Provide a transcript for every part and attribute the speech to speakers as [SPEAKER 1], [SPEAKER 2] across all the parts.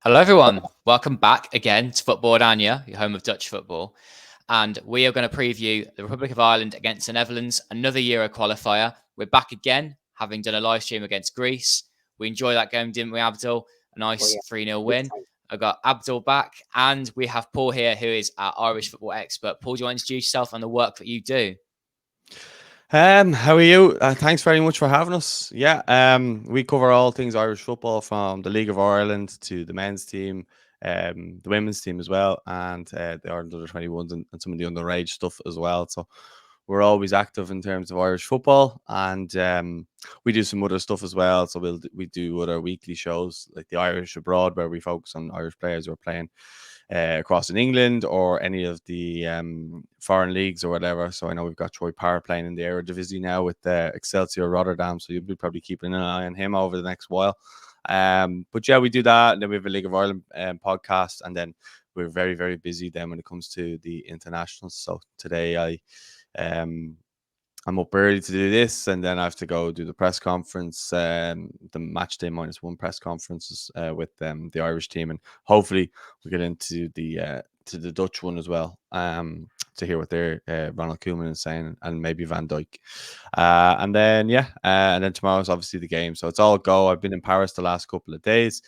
[SPEAKER 1] Hello, everyone. Welcome back again to Football-Oranje, your home of Dutch football. And we are going to preview the Republic of Ireland against the Netherlands, another Euro qualifier. We're back again, having done a live stream against Greece. We enjoyed that game, didn't we, Abdul? A nice 3-0 win. I got Abdul back, and we have Paul here, who is our Irish football expert. Paul, do you want to introduce yourself and the work that you do?
[SPEAKER 2] How are you? Thanks very much for having us. We cover all things Irish football from the League of Ireland to the men's team, the women's team as well, and the Ireland under 21s and some of the underage stuff as well. So we're always active in terms of Irish football, and we do some other stuff as well. So we do other weekly shows like the Irish Abroad, where we focus on Irish players who are playing across in England or any of the foreign leagues or whatever. So I know we've got Troy Parr playing in the Eredivisie now with Excelsior Rotterdam. So you'll be probably keeping an eye on him over the next while. But yeah, we do that. And then we have a League of Ireland podcast. And then we're very, very busy then when it comes to the internationals. So today I'm up early to do this, and then I have to go do the press conference, the match day -1 press conferences with the Irish team, and hopefully we get into the Dutch one as well, to hear what their Ronald Koeman is saying, and maybe Van Dijk, and then tomorrow's obviously the game, so it's all go. I've been in Paris the last couple of days.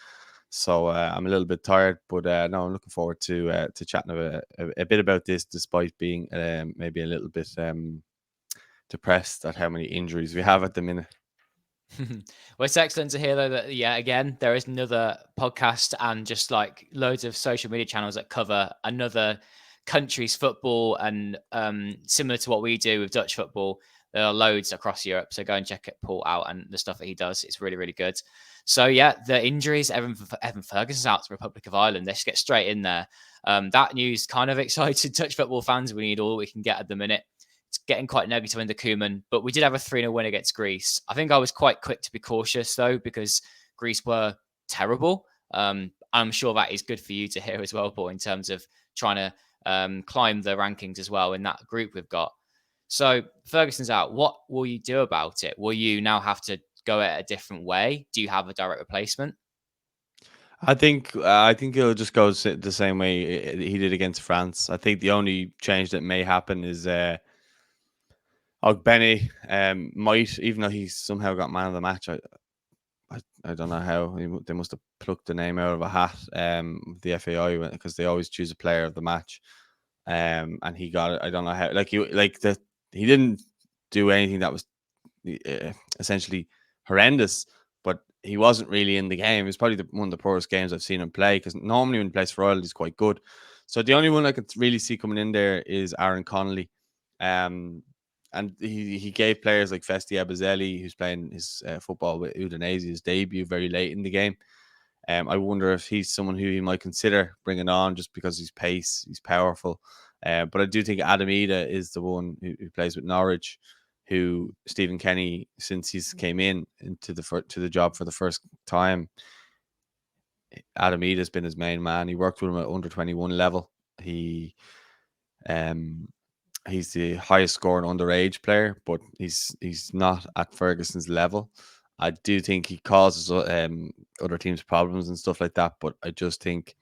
[SPEAKER 2] So I'm a little bit tired, but no, I'm looking forward to chatting a bit about this, despite being maybe a little bit depressed at how many injuries we have at the minute.
[SPEAKER 1] Well, it's excellent to hear, though, that, again, there is another podcast and just like loads of social media channels that cover another country's football, and similar to what we do with Dutch football, there are loads across Europe. So go and check it, Paul, out, and the stuff that he does. It's really, really good. So yeah, the injuries, Evan Ferguson's out to Republic of Ireland. Let's get straight in there. That news kind of excited Dutch football fans. We need all we can get at the minute. It's getting quite negative under Koeman, but we did have a 3-0 win against Greece. I think I was quite quick to be cautious, though, because Greece were terrible. I'm sure that is good for you to hear as well, Paul, in terms of trying to climb the rankings as well in that group we've got. So Ferguson's out. What will you do about it? Will you now have to go it a different way? Do you have a direct replacement?
[SPEAKER 2] I think it'll just go the same way he did against France. I think the only change that may happen is Benny might, even though he somehow got man of the match. I don't know how they must have plucked the name out of a hat, the FAI, because they always choose a player of the match, and he got it. I don't know how. He didn't do anything that was essentially horrendous, but he wasn't really in the game. It's probably one of the poorest games I've seen him play, because normally when he plays for Ireland, he's quite good. So the only one I could really see coming in there is Aaron Connolly. And he gave players like Festi Abazelli, who's playing his football with Udinese, his debut very late in the game. I wonder if he's someone who he might consider bringing on, just because he's pace, he's powerful. But I do think Adam Ida is the one who plays with Norwich, who Stephen Kenny, since he's came into the job for the first time, Adam Ida has been his main man. He worked with him at under 21 level. He's the highest scoring underage player, but he's not at Ferguson's level. I do think he causes other teams problems and stuff like that, but I just think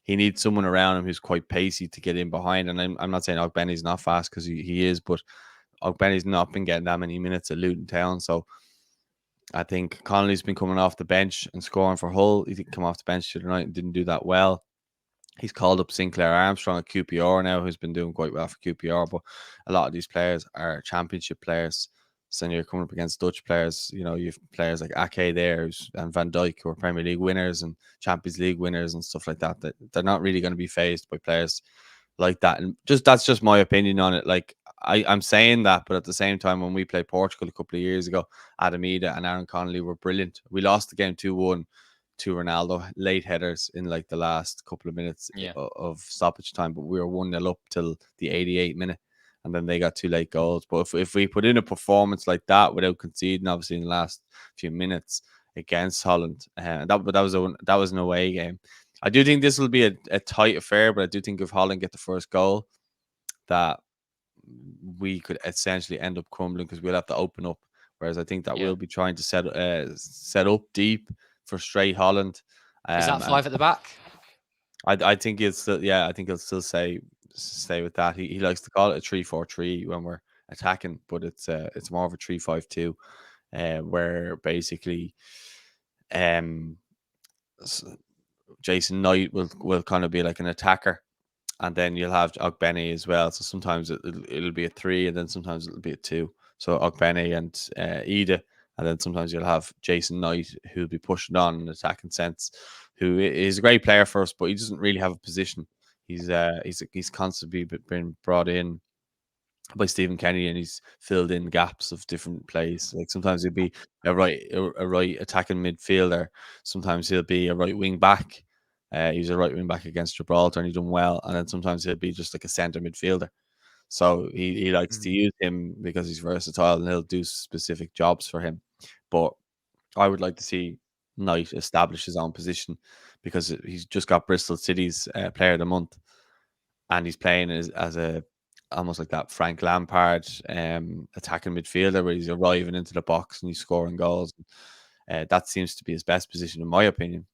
[SPEAKER 2] he needs someone around him who's quite pacey to get in behind. And I'm not saying Ogbenny's not fast, because he is, but Ogbenny's not been getting that many minutes at Luton Town. So I think Connolly's been coming off the bench and scoring for Hull. He didn't come off the bench tonight and didn't do that well. He's called up Sinclair Armstrong at QPR now, who's been doing quite well for QPR. But a lot of these players are championship players. So you're coming up against Dutch players. You have players like Ake there and Van Dijk, who are Premier League winners and Champions League winners and stuff like that. That they're not really going to be faced by players like that. And that's just my opinion on it. Like, I'm saying that, but at the same time, when we played Portugal a couple of years ago, Adam Ida and Aaron Connolly were brilliant. We lost the game 2-1 to Ronaldo, late headers in like the last couple of minutes of stoppage time, but we were 1-0 up till the 88th minute, and then they got 2 late goals. But if we put in a performance like that without conceding, obviously in the last few minutes against Holland, that was an away game. I do think this will be a tight affair, but I do think if Holland get the first goal, that we could essentially end up crumbling, because we'll have to open up. Whereas I think that we'll be trying to set up deep, frustrate Holland,
[SPEAKER 1] Is that
[SPEAKER 2] And
[SPEAKER 1] 5 at the back?
[SPEAKER 2] I think he'll still, yeah, I think he'll still stay with that. He likes to call it a 3-4-3 when we're attacking, but it's more of a 3-5-2, where basically um Jason Knight will kind of be like an attacker, and then you'll have Ogbene as well. So sometimes it'll be a 3, and then sometimes it'll be a 2. So Ogbene and Ida, and then sometimes you'll have Jason Knight who'll be pushing on in an attacking sense, who is a great player for us, but he doesn't really have a position. He's constantly been brought in by Stephen Kenny, and he's filled in gaps of different plays. Like sometimes he'll be a right attacking midfielder. Sometimes he'll be a right wing back. He was a right wing back against Gibraltar, and he done well. And then sometimes he'll be just like a centre midfielder. So he likes to
[SPEAKER 1] Mm.
[SPEAKER 2] use him because he's versatile and he'll do specific jobs for him. But I would like to see Knight establish his own position, because he's just got Bristol City's Player of the Month, and he's playing as a almost like that Frank Lampard attacking midfielder, where he's arriving into the box and he's scoring goals. That seems to be his best position, in my opinion.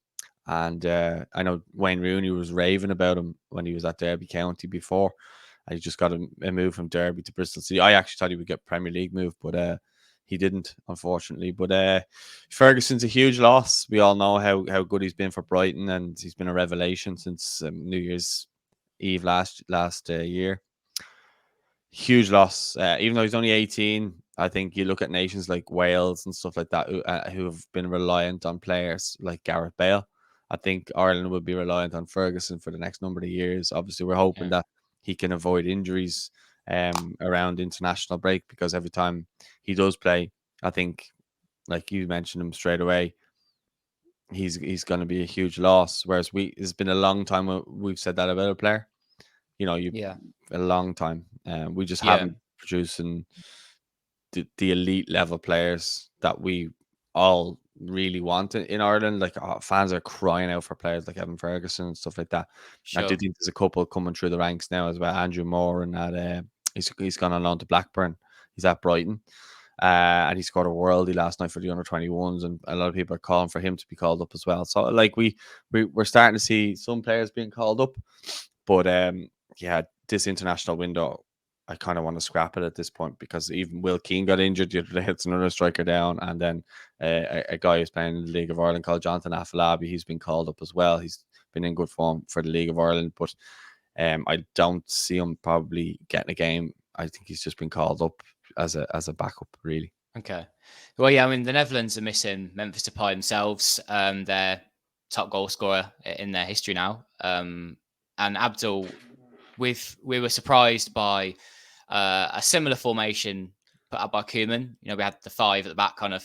[SPEAKER 2] And I know Wayne Rooney was raving about him when he was at Derby County before. And he just got a move from Derby to Bristol City. I actually thought he would get Premier League move, but he didn't, unfortunately. But Ferguson's a huge loss. We all know how good he's been for Brighton, and he's been a revelation since New Year's Eve last year. Huge loss. Even though he's only 18, I think you look at nations like Wales and stuff like that who have been reliant on players like Gareth Bale. I think Ireland will be reliant on Ferguson for the next number of years. Obviously, we're hoping
[SPEAKER 1] Yeah.
[SPEAKER 2] that he can avoid injuries around international break, because every time he does play, I think, like you mentioned him straight away, he's going to be a huge loss. Whereas it's been a long time we've said that about a player. You
[SPEAKER 1] Yeah.
[SPEAKER 2] a long time. We just
[SPEAKER 1] Yeah.
[SPEAKER 2] haven't producing the elite level players that we all really want in Ireland. Like fans are crying out for players like Evan Ferguson and stuff like that. I do
[SPEAKER 1] Sure.
[SPEAKER 2] think there's a couple coming through the ranks now as well. Andrew Moore, and that he's gone on loan to Blackburn. He's at Brighton. And he scored a worldie last night for the under-21s, and a lot of people are calling for him to be called up as well. So like we're starting to see some players being called up, but yeah, this international window, I kind of want to scrap it at this point, because even Will Keane got injured the other day. It's another striker down, and then a guy who's playing in the League of Ireland called Jonathan Afolabi, he's been called up as well. He's been in good form for the League of Ireland, but I don't see him probably getting a game. I think he's just been called up as a backup, really.
[SPEAKER 1] Okay. Well, yeah, I mean, the Netherlands are missing Memphis Depay themselves. Their top goal scorer in their history now. And Abdul, we were surprised by a similar formation put up by Koeman. We had the 5 at the back kind of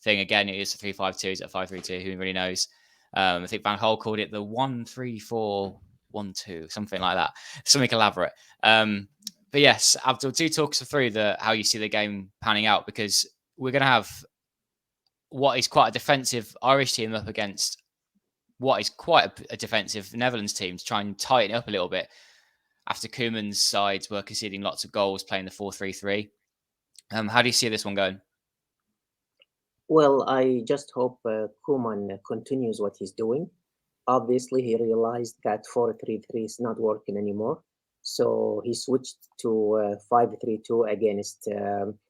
[SPEAKER 1] thing. Again, it is a 3-5-2, it's a 5-3-2, who really knows? I think Van Gaal called it the 1-3-4-1-2, something like that. Something elaborate. But yes, Abdul, do talk us through how you see the game panning out, because we're going to have what is quite a defensive Irish team up against what is quite a defensive Netherlands team, to try and tighten it up a little bit after Koeman's sides were conceding lots of goals playing the 4-3-3. How do you see this one going?
[SPEAKER 3] Well, I just hope Koeman continues what he's doing. Obviously, he realized that 4-3-3 is not working anymore. So he switched to 5-3-2 against,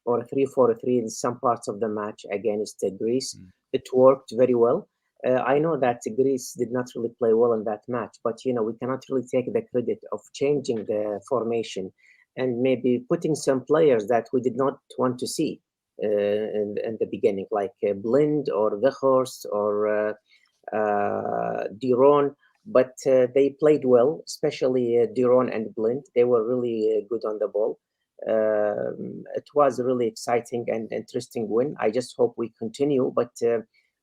[SPEAKER 3] or 3-4-3 in some parts of the match against Greece.
[SPEAKER 1] Mm.
[SPEAKER 3] It worked very well. I know that Greece did not really play well in that match, but we cannot really take the credit of changing the formation and maybe putting some players that we did not want to see in the beginning, like Blind or Weghorst or Duron, but they played well, especially Duron and Blind. They were really good on the ball. It was a really exciting and interesting win. I just hope we continue, but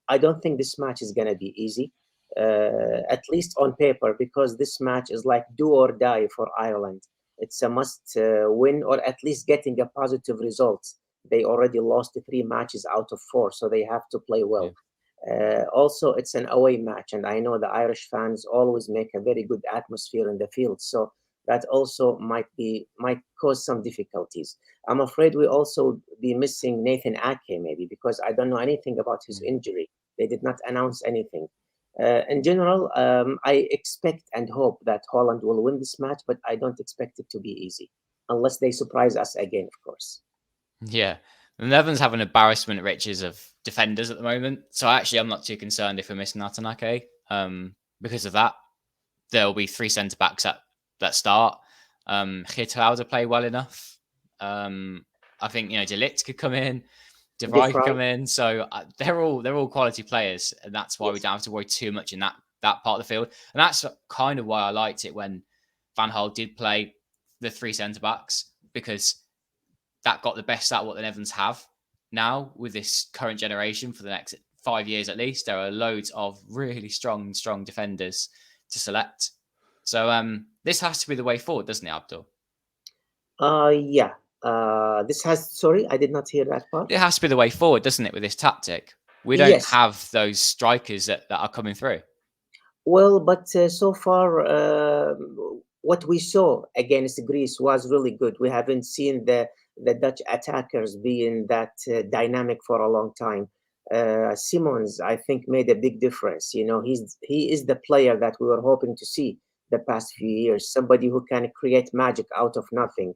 [SPEAKER 3] I don't think this match is going to be easy, at least on paper, because this match is like do or die for Ireland. It's a must win, or at least getting a positive result. They already lost 3 matches out of 4, so they have to play
[SPEAKER 1] Yeah.
[SPEAKER 3] well. Also, it's an away match, and I know the Irish fans always make a very good atmosphere in the field, so that also might cause some difficulties. I'm afraid we also be missing Nathan Ake maybe, because I don't know anything about his
[SPEAKER 1] Mm.
[SPEAKER 3] injury. They did not announce anything. In general, I expect and hope that Holland will win this match, but I don't expect it to be easy unless they surprise us again, of course.
[SPEAKER 1] Yeah. The Netherlands have an embarrassment riches of defenders at the moment. So actually, I'm not too concerned if we're missing Atanake. Because of that, there'll be three centre backs at that start. Geertruida play well enough. I think De Ligt could come in, De Vrij could come in. So they're all quality players, and that's why we don't have to worry too much in that part of the field. And that's kind of why I liked it when Van Gaal did play the three centre backs, because that got the best out of what the Netherlands have now with this current generation for the next 5 years at least. There are loads of really strong defenders to select. So this has to be the way forward, doesn't it, Abdul?
[SPEAKER 3] Yeah. This has. Sorry, I did not hear that part.
[SPEAKER 1] It has to be the way forward, doesn't it, with this tactic? We don't
[SPEAKER 3] Yes.
[SPEAKER 1] have those strikers that are coming through.
[SPEAKER 3] Well, but so far, what we saw against Greece was really good. We haven't seen the Dutch attackers being that dynamic for a long time. Simons, I think, made a big difference. He is the player that we were hoping to see the past few years. Somebody who can create magic out of nothing.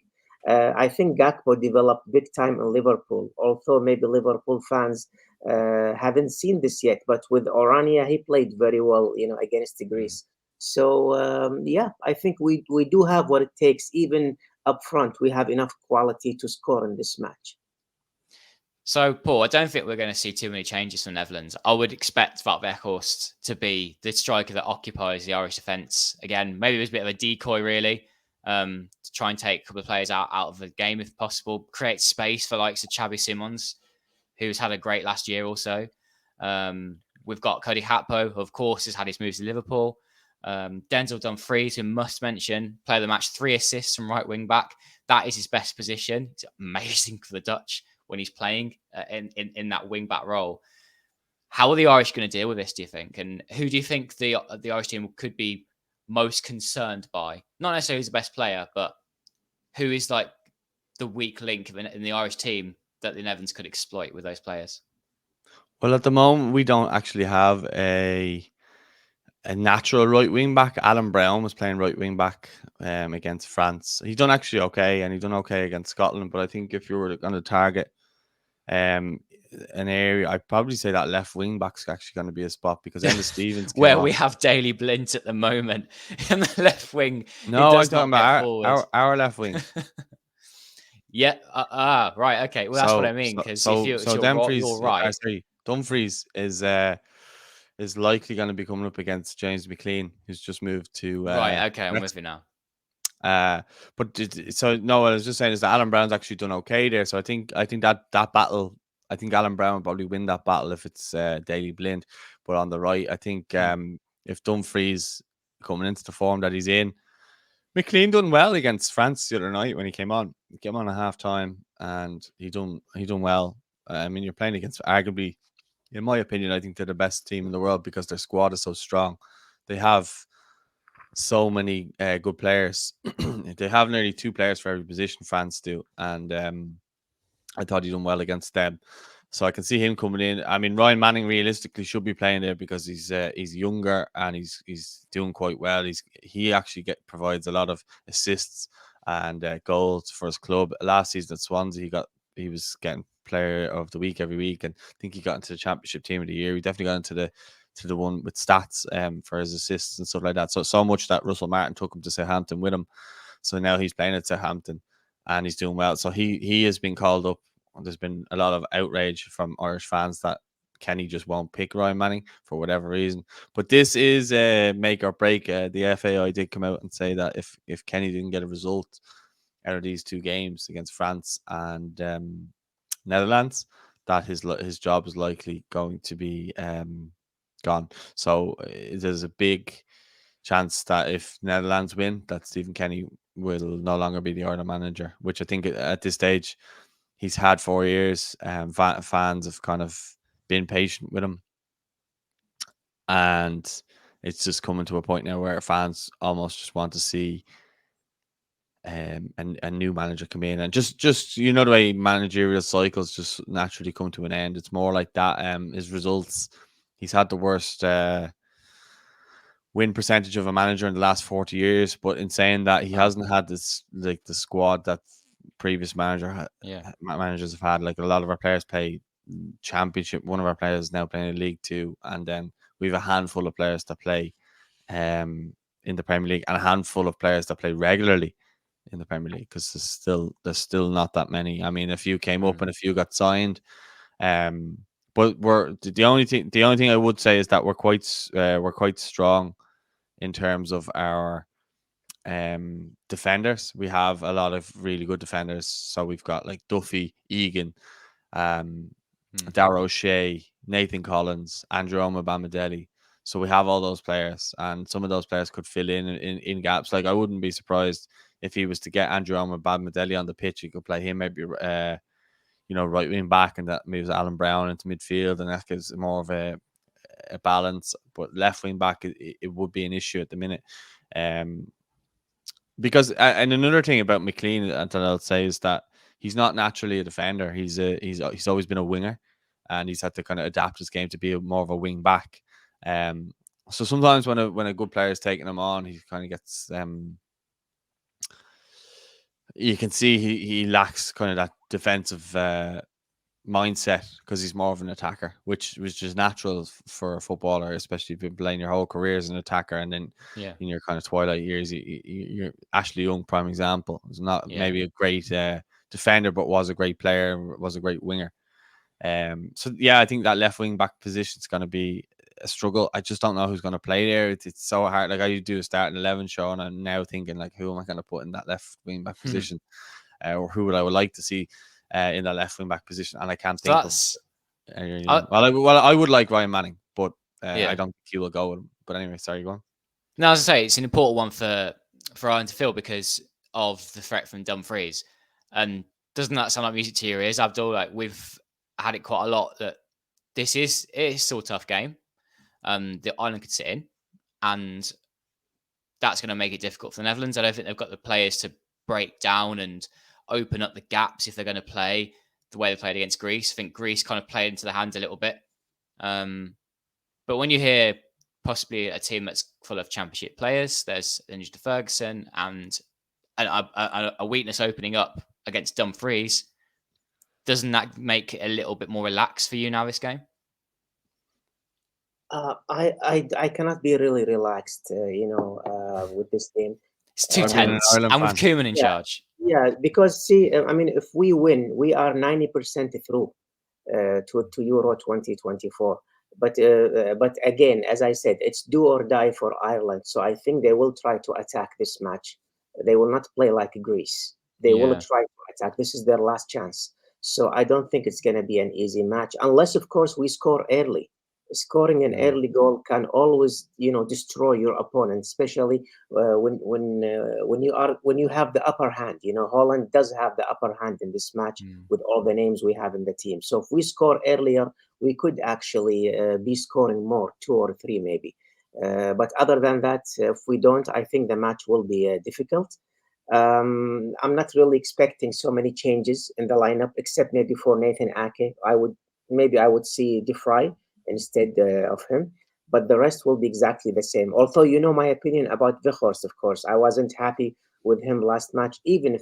[SPEAKER 3] I think Gakpo developed big time in Liverpool. Although maybe Liverpool fans haven't seen this yet, but with Oranje, he played very well, against Greece. So yeah, I think we do have what it takes. Even up front, we have enough quality to score in this match.
[SPEAKER 1] So, Paul, I don't think we're going to see too many changes from the Netherlands. I would expect Wout Weghorst to be the striker that occupies the Irish defence. Again, maybe it was a bit of a decoy, really, to try and take a couple of players out of the game if possible, create space for likes of Xabi Simons, who's had a great last year also. We've got Cody Gakpo, who, of course, has had his moves to Liverpool. Denzel Dumfries, who must mention, player of the match, 3 assists from right wing back. That is his best position. It's amazing for the Dutch when he's playing in that wing back role. How are the Irish going to deal with this, do you think? And who do you think the Irish team could be most concerned by? Not necessarily who's the best player, but who is like the weak link in the Irish team that the Netherlands could exploit with those players?
[SPEAKER 2] Well, at the moment, we don't actually have a natural right wing back. Alan Brown was playing right wing back against France. He done actually okay, and he done okay against Scotland. But I think if you were going to target an area, I'd probably say that left wing back's actually going to be a spot, because Enda Stevens came
[SPEAKER 1] where
[SPEAKER 2] on.
[SPEAKER 1] we have Daley Blint at the moment in the left wing.
[SPEAKER 2] No, I'm talking about our left wing.
[SPEAKER 1] Yeah. Right. Okay. Well, that's what I mean. Because you're right.
[SPEAKER 2] Dumfries is likely going to be coming up against James McLean, who's just moved to.
[SPEAKER 1] Right. Okay. I'm with you now.
[SPEAKER 2] No, what I was just saying is that Alan Brown's actually done okay there. So I think that battle, I think Alan Brown will probably win that battle if it's Daley Blind. But on the right, I think if Dumfries coming into the form that he's in, McLean done well against France the other night when he came on. He came on at half time and he done well. I mean, you're playing against arguably, in my opinion, I think they're the best team in the world because their squad is so strong. They have so many good players. They have nearly 2 players for every position, France do. And I thought he done well against them. So I can see him coming in. I mean, Ryan Manning realistically should be playing there because he's younger and he's doing quite well. He actually provides a lot of assists and goals for his club. Last season at Swansea, he was getting player of the week every week, and I think he got into the championship team of the year. He definitely got into the one with stats for his assists and stuff like that. So much that Russell Martin took him to Southampton with him. So now he's playing at Southampton and he's doing well. So he has been called up. There's been a lot of outrage from Irish fans that Kenny just won't pick Ryan Manning for whatever reason. But this is a make or break. The FAI did come out and say that if Kenny didn't get a result out of these 2 games against France and Netherlands, that his job is likely going to be gone. So there's a big chance that if Netherlands win, that Stephen Kenny will no longer be the Ireland manager, which I think at this stage he's had 4 years. Fans have kind of been patient with him, and it's just coming to a point now where fans almost just want to see a new manager come in, and just the way managerial cycles just naturally come to an end. It's more like that. His results, he's had the worst win percentage of a manager in the last 40 years. But in saying that, he hasn't had this like the squad that previous managers have had. Like a lot of our players play championship. One of our players is now playing in League Two, and then we have a handful of players that play in the Premier League, and a handful of players that play regularly in the Premier League, because there's still not that many. I mean, a few came up and a few got signed. But we're the only thing I would say is that we're quite strong in terms of our defenders. We have a lot of really good defenders. So we've got like Duffy, Egan, Darragh O'Shea, Nathan Collins, Andrew Bamidele. So we have all those players, and some of those players could fill in gaps. Like I wouldn't be surprised if he was to get Andrew Bamidele on the pitch. He could play him maybe right wing back, and that moves Alan Brown into midfield, and that gives more of a balance. But left wing back, it would be an issue at the minute. Because and another thing about McLean that I'll say is that he's not naturally a defender. He's always been a winger, and he's had to kind of adapt his game to be more of a wing back. So sometimes when a good player is taking him on, he kind of gets you can see he lacks kind of that defensive mindset, because he's more of an attacker, which is natural for a footballer, especially if you've been playing your whole career as an attacker, and then in your kind of twilight years, you're Ashley Young, prime example. He's not maybe a great defender, but was a great player, was a great winger. So I think that left wing back position is going to be a struggle. I just don't know who's going to play there. It's so hard. Like I do a starting 11 show, and I'm now thinking like, who am I going to put in that left wing back position, or who would I like to see in that left wing back position, and I can't think of anyone. I would like Ryan Manning, but I don't think he will go with him. But anyway, sorry, go on.
[SPEAKER 1] No, as I say, it's an important one for Ireland to fill because of the threat from Dumfries. And doesn't that sound like music to your ears, Abdul? Like we've had it quite a lot that it is still a tough game. The Ireland could sit in, and that's going to make it difficult for the Netherlands. I don't think they've got the players to break down and open up the gaps if they're going to play the way they played against Greece. I think Greece kind of played into the hand a little bit. But when you hear possibly a team that's full of championship players, there's Inge de Ferguson and a weakness opening up against Dumfries, doesn't that make it a little bit more relaxed for you now, this game?
[SPEAKER 3] I cannot be really relaxed, with this game.
[SPEAKER 1] It's too tense, and with Koeman in charge.
[SPEAKER 3] Yeah, because see, I mean, if we win, we are 90% through to Euro 2024. But again, as I said, it's do or die for Ireland. So I think they will try to attack this match. They will not play like Greece. They will try to attack. This is their last chance. So I don't think it's going to be an easy match, unless, of course, we score early. Scoring an early goal can always, destroy your opponent, especially when you have the upper hand. Holland does have the upper hand in this match with all the names we have in the team. So if we score earlier, we could actually be scoring more, 2 or 3 maybe. But other than that, if we don't, I think the match will be difficult. I'm not really expecting so many changes in the lineup, except maybe for Nathan Ake. I would see De Vrij instead of him, but the rest will be exactly the same. Although, my opinion about Weghorst, of course, I wasn't happy with him last match, even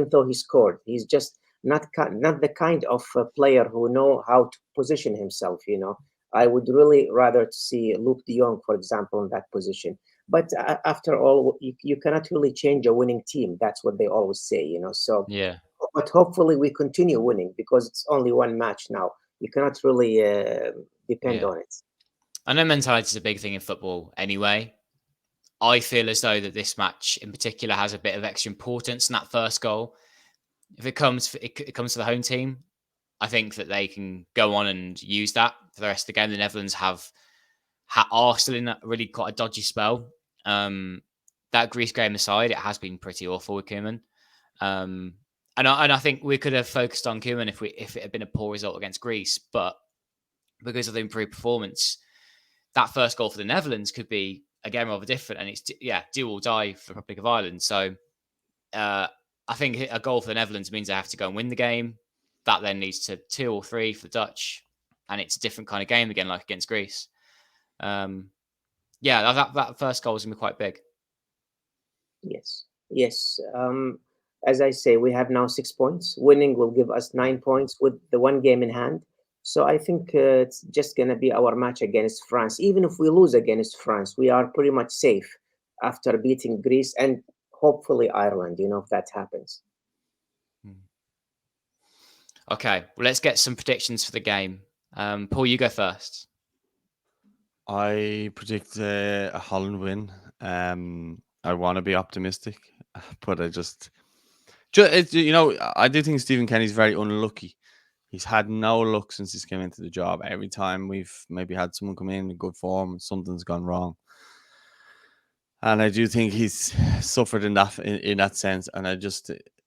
[SPEAKER 3] though he scored. He's just not the kind of player who know how to position himself. I would really rather see Luke de Jong, for example, in that position. But after all, you cannot really change a winning team. That's what they always say. So but hopefully we continue winning, because it's only one match now. You cannot really depend on it.
[SPEAKER 1] I know mentality is a big thing in football anyway. I feel as though that this match in particular has a bit of extra importance in that first goal. If it comes to the home team, I think that they can go on and use that for the rest of the game. The Netherlands are still in that really quite a dodgy spell. That Greece game aside, it has been pretty awful with Koeman. And I think we could have focused on Koeman if it had been a poor result against Greece, but because of the improved performance, that first goal for the Netherlands could be again rather different, and it's do or die for the Republic of Ireland. So I think a goal for the Netherlands means they have to go and win the game. That then leads to 2 or 3 for the Dutch, and it's a different kind of game again, like against Greece. Yeah, that first goal was going to be quite big.
[SPEAKER 3] Yes, yes. As I say, we have now 6 points. Winning will give us 9 points with the one game in hand. So I think it's just going to be our match against France. Even if we lose against France, we are pretty much safe after beating Greece and hopefully Ireland, if that happens.
[SPEAKER 1] Okay, well, let's get some predictions for the game. Paul, you go first.
[SPEAKER 2] I predict a Holland win. I want to be optimistic, but I just I do think Stephen Kenny's very unlucky. He's had no luck since he's came into the job. Every time we've maybe had someone come in good form, something's gone wrong. And I do think he's suffered in that sense. And do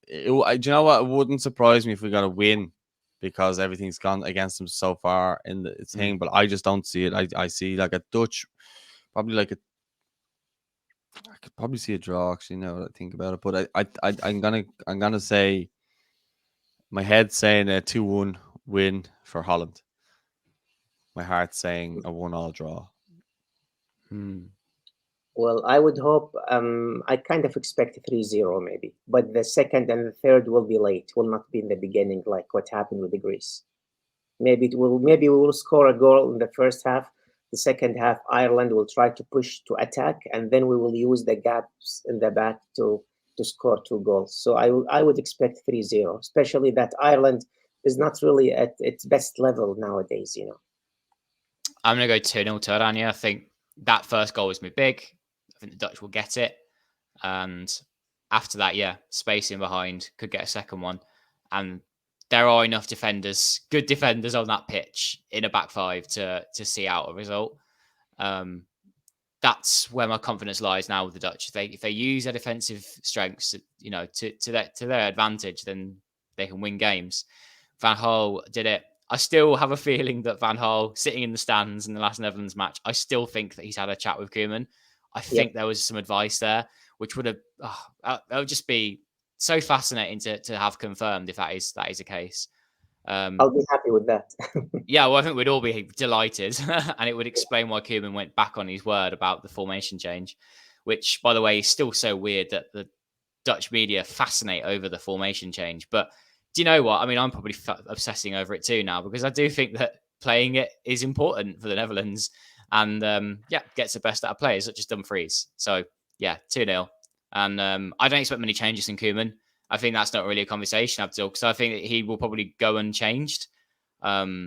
[SPEAKER 2] you know what? It wouldn't surprise me if we got a win because everything's gone against him so far in the thing. But I just don't see it. I see like a Dutch, probably I could probably see a draw. Actually, now that I think about it, but I'm gonna say my head's saying a 2-1 win for Holland. My heart's saying a 1-1 draw.
[SPEAKER 3] Well, I would hope, I kind of expect 3-0 maybe, but the second and the third will be late, will not be in the beginning like what happened with the Greece. Maybe we will score a goal in the first half. The second half, Ireland will try to push to attack, and then we will use the gaps in the back to score 2 goals. So I would expect 3-0, especially that Ireland is not really at its best level nowadays.
[SPEAKER 1] I'm going to go 2-0 to Oranje. I think that first goal was going to be big. I think the Dutch will get it. And after that, spacing behind, could get a second one. And there are enough defenders, good defenders on that pitch in a back five to see out a result. That's where my confidence lies now with the Dutch. If they use their defensive strengths, to their advantage, then they can win games. Van Gaal did it. I still have a feeling that Van Gaal, sitting in the stands in the last Netherlands match, I still think that he's had a chat with Koeman. I think there was some advice there, which would have that would just be so fascinating to have confirmed if that is the case.
[SPEAKER 3] I'll be happy with that.
[SPEAKER 1] Yeah, well, I think we'd all be delighted, and it would explain why Koeman went back on his word about the formation change, which, by the way, is still so weird that the Dutch media fascinate over the formation change. But do you know what? I mean, I'm probably obsessing over it too now because I do think that playing it is important for the Netherlands and, gets the best out of players, such as Dumfries. So, 2-0. And I don't expect many changes in Koeman. I think that's not really a conversation, Abdul, because I think that he will probably go unchanged. I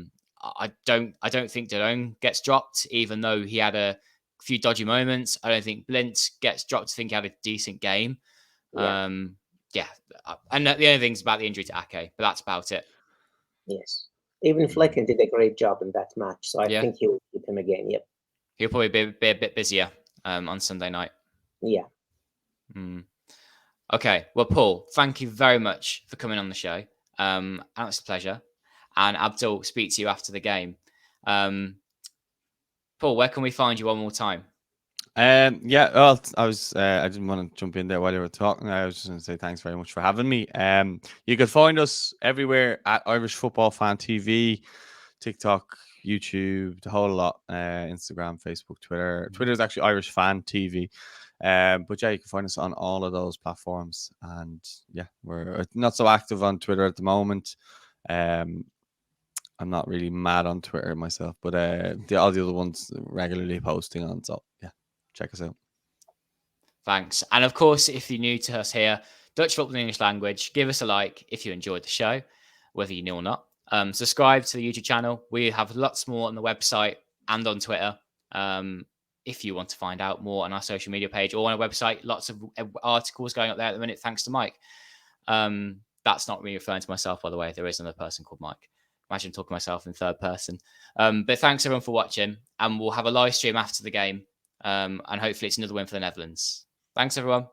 [SPEAKER 1] don't think Delone gets dropped, even though he had a few dodgy moments. I don't think Blint gets dropped. I think he had a decent game. And the only thing's about the injury to Ake, but that's about it.
[SPEAKER 3] Yes. Even Flecken did a great job in that match, so I think he will keep him again. Yep.
[SPEAKER 1] He'll probably be a bit busier on Sunday night.
[SPEAKER 3] Yeah.
[SPEAKER 1] Okay. Well, Paul, thank you very much for coming on the show. And it's a pleasure. And Abdul, speak to you after the game. Paul, where can we find you one more time?
[SPEAKER 2] Well, I didn't want to jump in there while you were talking. I was just going to say thanks very much for having me. You can find us everywhere at Irish Football Fan TV, TikTok, YouTube, the whole lot. Instagram, Facebook, Twitter. Twitter is actually Irish Fan TV. But you can find us on all of those platforms. And we're not so active on Twitter at the moment. I'm not really mad on Twitter myself, but all the other ones regularly posting on. So check us out.
[SPEAKER 1] Thanks. And of course, if you're new to us here, Dutch Football and English Language, give us a like if you enjoyed the show, whether you knew or not. Subscribe to the YouTube channel. We have lots more on the website and on Twitter. If you want to find out more on our social media page or on our website, lots of articles going up there at the minute, thanks to Mike. That's not me referring to myself, by the way. There is another person called Mike. Imagine talking to myself in third person. But thanks everyone for watching, and we'll have a live stream after the game. And hopefully it's another win for the Netherlands. Thanks, everyone.